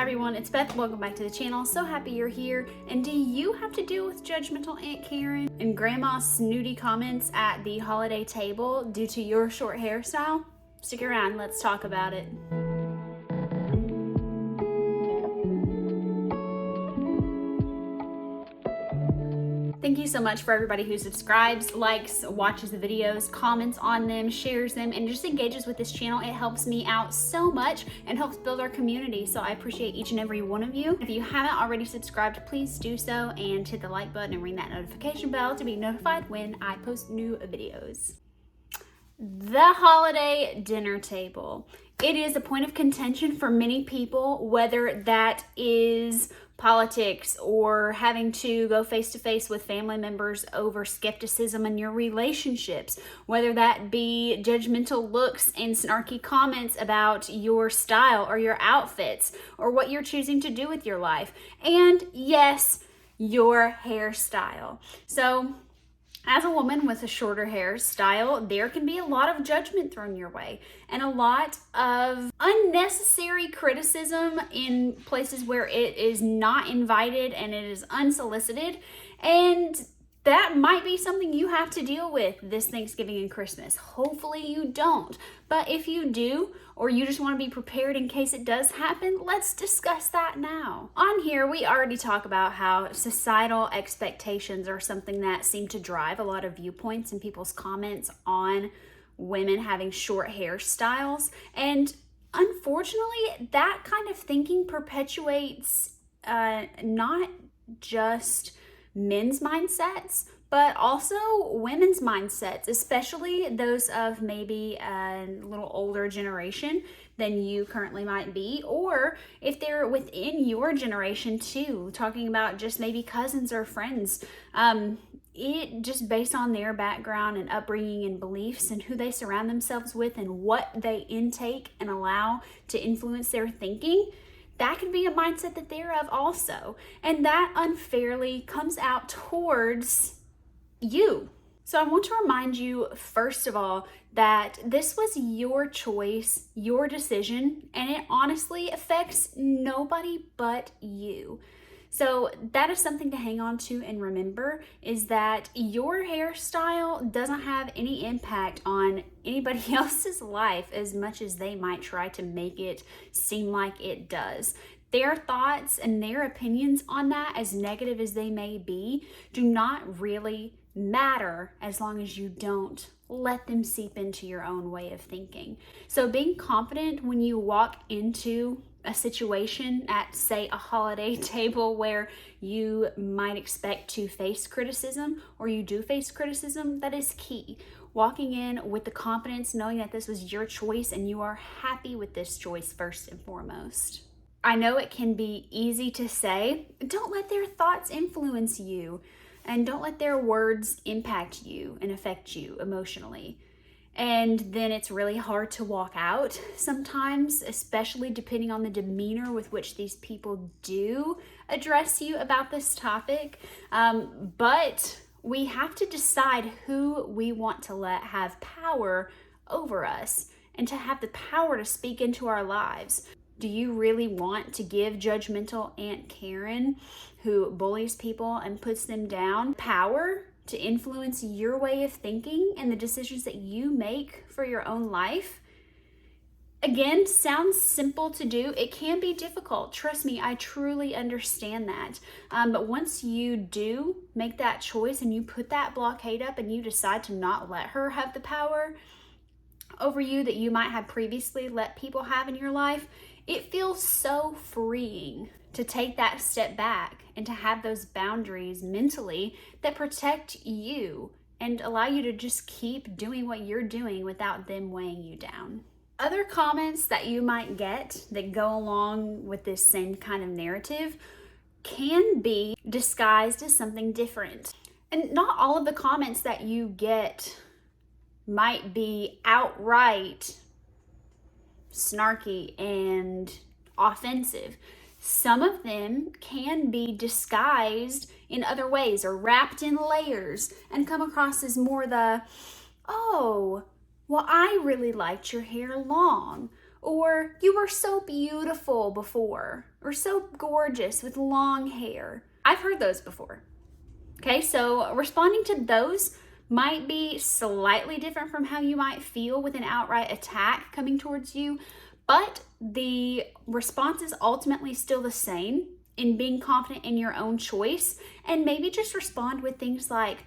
Hi everyone, it's Beth. Welcome back to the channel. So happy you're here. And do you have to deal with judgmental Aunt Karen and grandma's snooty comments at the holiday table due to your short hairstyle? Stick around, let's talk about it. Thank you so much for everybody who subscribes, likes, watches the videos, comments on them, shares them, and just engages with this channel. It helps me out so much and helps build our community. So I appreciate each and every one of you. If you haven't already subscribed, please do so and hit the like button and ring that notification bell to be notified when I post new videos. The holiday dinner table. It is a point of contention for many people, whether that is politics or having to go face to face with family members over skepticism in your relationships, whether that be judgmental looks and snarky comments about your style or your outfits or what you're choosing to do with your life. And yes, your hairstyle. So as a woman with a shorter hairstyle, there can be a lot of judgment thrown your way and a lot of unnecessary criticism in places where it is not invited and it is unsolicited. And that might be something you have to deal with this Thanksgiving and Christmas. Hopefully you don't. But if you do, or you just want to be prepared in case it does happen, let's discuss that now. On here, we already talk about how societal expectations are something that seem to drive a lot of viewpoints and people's comments on women having short hairstyles. And unfortunately, that kind of thinking perpetuates not just men's mindsets, but also women's mindsets, especially those of maybe a little older generation than you currently might be, or if they're within your generation too, talking about just maybe cousins or friends. It just based on their background and upbringing and beliefs and who they surround themselves with and what they intake and allow to influence their thinking. That could be a mindset that they're of also. And that unfairly comes out towards you. So I want to remind you, first of all, that this was your choice, your decision, and it honestly affects nobody but you. So that is something to hang on to and remember, is that your hairstyle doesn't have any impact on anybody else's life as much as they might try to make it seem like it does. Their thoughts and their opinions on that, as negative as they may be, do not really matter as long as you don't let them seep into your own way of thinking. So being confident when you walk into a situation at, say, a holiday table where you might expect to face criticism or you do face criticism, that is key. Walking in with the confidence, knowing that this was your choice and you are happy with this choice first and foremost. I know it can be easy to say, don't let their thoughts influence you and don't let their words impact you and affect you emotionally. And then it's really hard to walk out sometimes, especially depending on the demeanor with which these people do address you about this topic. But we have to decide who we want to let have power over us and to have the power to speak into our lives. Do you really want to give judgmental Aunt Karen, who bullies people and puts them down, power to influence your way of thinking and the decisions that you make for your own life? Again, sounds simple to do. It can be difficult. Trust me, I truly understand that. But once you do make that choice and you put that blockade up and you decide to not let her have the power over you that you might have previously let people have in your life, it feels so freeing to take that step back and to have those boundaries mentally that protect you and allow you to just keep doing what you're doing without them weighing you down. Other comments that you might get that go along with this same kind of narrative can be disguised as something different. And not all of the comments that you get might be outright snarky and offensive. Some of them can be disguised in other ways or wrapped in layers and come across as more the, oh, well, I really liked your hair long, Or you were so beautiful before, or so gorgeous with long hair. I've heard those before. Okay, so responding to those might be slightly different from how you might feel with an outright attack coming towards you, but the response is ultimately still the same in being confident in your own choice, and maybe just respond with things like,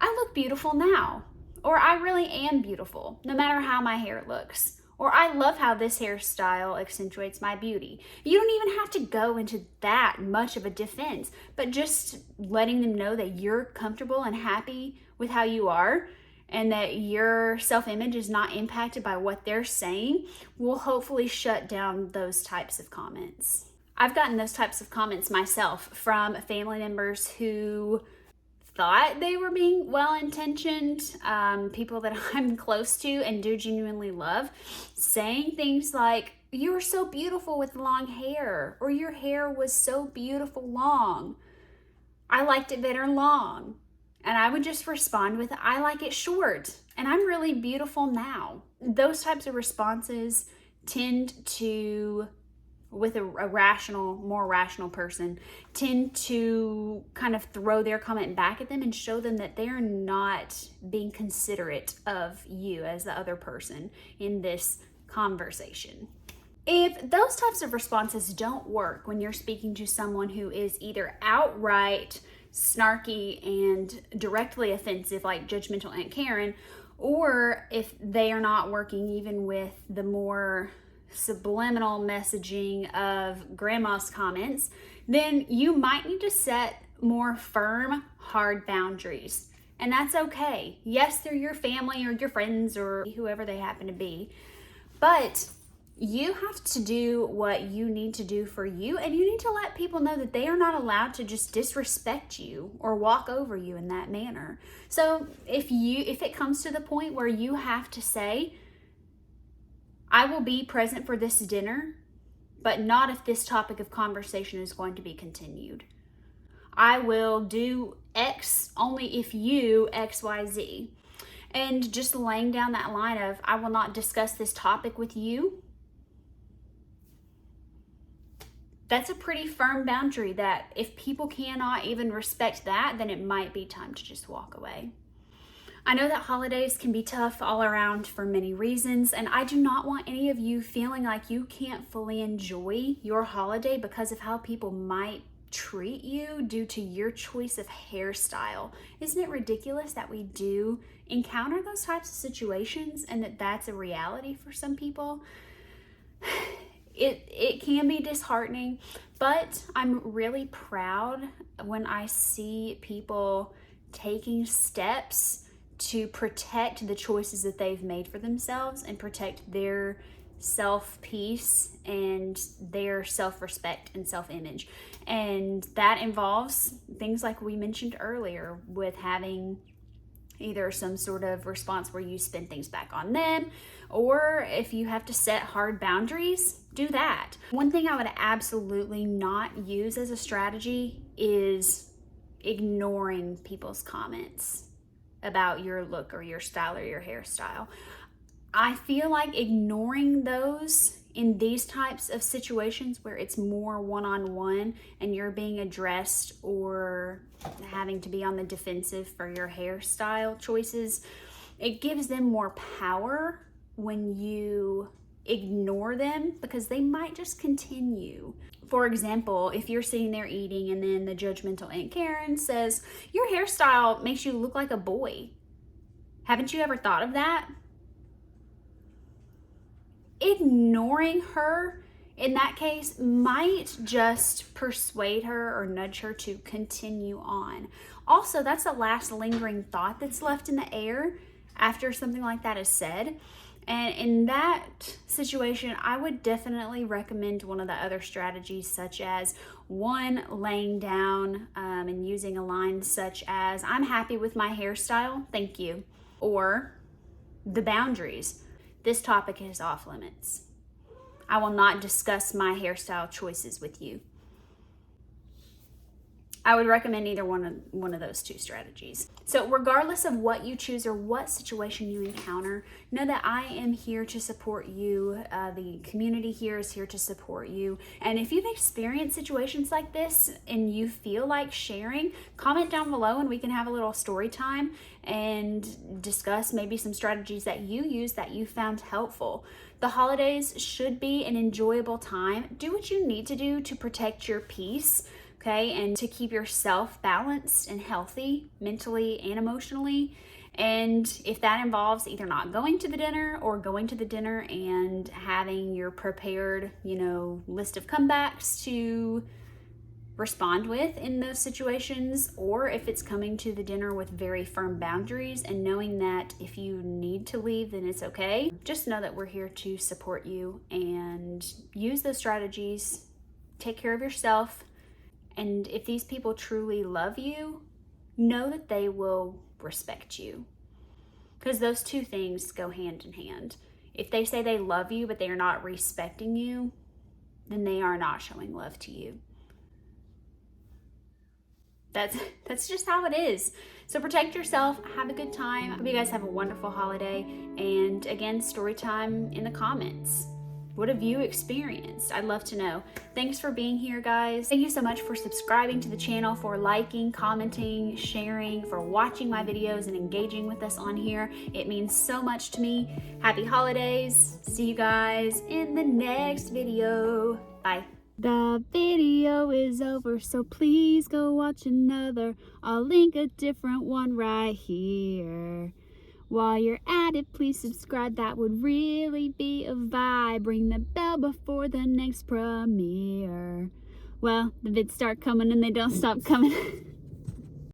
I look beautiful now, or I really am beautiful, no matter how my hair looks. Or I love how this hairstyle accentuates my beauty. You don't even have to go into that much of a defense, but just letting them know that you're comfortable and happy with how you are and that your self-image is not impacted by what they're saying will hopefully shut down those types of comments. I've gotten those types of comments myself from family members who thought they were being well-intentioned, people that I'm close to and do genuinely love, saying things like, you were so beautiful with long hair, or your hair was so beautiful long. I liked it better long. And I would just respond with, I like it short, and I'm really beautiful now. Those types of responses tend to, with a more rational person, tend to kind of throw their comment back at them and show them that they're not being considerate of you as the other person in this conversation. If those types of responses don't work when you're speaking to someone who is either outright snarky and directly offensive like judgmental Aunt Karen, or if they are not working even with the more subliminal messaging of grandma's comments, then you might need to set more firm, hard boundaries. And that's okay. Yes, they're your family or your friends or whoever they happen to be, but you have to do what you need to do for you, and you need to let people know that they are not allowed to just disrespect you or walk over you in that manner. So if it comes to the point where you have to say, I will be present for this dinner, but not if this topic of conversation is going to be continued. I will do X only if you XYZ. And just laying down that line of, I will not discuss this topic with you. That's a pretty firm boundary that if people cannot even respect that, then it might be time to just walk away. I know that holidays can be tough all around for many reasons, and I do not want any of you feeling like you can't fully enjoy your holiday because of how people might treat you due to your choice of hairstyle. Isn't it ridiculous that we do encounter those types of situations and that that's a reality for some people? It can be disheartening, but I'm really proud when I see people taking steps to protect the choices that they've made for themselves and protect their self-peace and their self-respect and self-image. And that involves things like we mentioned earlier with having either some sort of response where you spin things back on them, or if you have to set hard boundaries, do that. One thing I would absolutely not use as a strategy is ignoring people's comments about your look or your style or your hairstyle. I feel like ignoring those in these types of situations where it's more one-on-one and you're being addressed or having to be on the defensive for your hairstyle choices, it gives them more power when you ignore them because they might just continue. For example, if you're sitting there eating and then the judgmental Aunt Karen says, your hairstyle makes you look like a boy. Haven't you ever thought of that? Ignoring her in that case might just persuade her or nudge her to continue on. Also, that's the last lingering thought that's left in the air after something like that is said. And in that situation, I would definitely recommend one of the other strategies, such as one, laying down and using a line such as, I'm happy with my hairstyle, thank you. Or the boundaries. This topic is off limits. I will not discuss my hairstyle choices with you. I would recommend either one of those two strategies. So regardless of what you choose or what situation you encounter, know that I am here to support you. The community here is here to support you. And if you've experienced situations like this and you feel like sharing, comment down below and we can have a little story time and discuss maybe some strategies that you use that you found helpful. The holidays should be an enjoyable time. Do what you need to do to protect your peace, okay, and to keep yourself balanced and healthy mentally and emotionally. And if that involves either not going to the dinner or going to the dinner and having your prepared, list of comebacks to respond with in those situations, or if it's coming to the dinner with very firm boundaries and knowing that if you need to leave, then it's okay. Just know that we're here to support you and use those strategies. Take care of yourself. And if these people truly love you, know that they will respect you. Because those two things go hand in hand. If they say they love you, but they are not respecting you, then they are not showing love to you. That's just how it is. So protect yourself, have a good time. Hope you guys have a wonderful holiday. And again, story time in the comments. What have you experienced? I'd love to know. Thanks for being here, guys. Thank you so much for subscribing to the channel, for liking, commenting, sharing, for watching my videos and engaging with us on here. It means so much to me. Happy holidays. See you guys in the next video. Bye. The video is over, so please go watch another. I'll link a different one right here. While you're at it, please subscribe. That would really be a vibe. Ring the bell before the next premiere. Well, the vids start coming and they don't stop coming.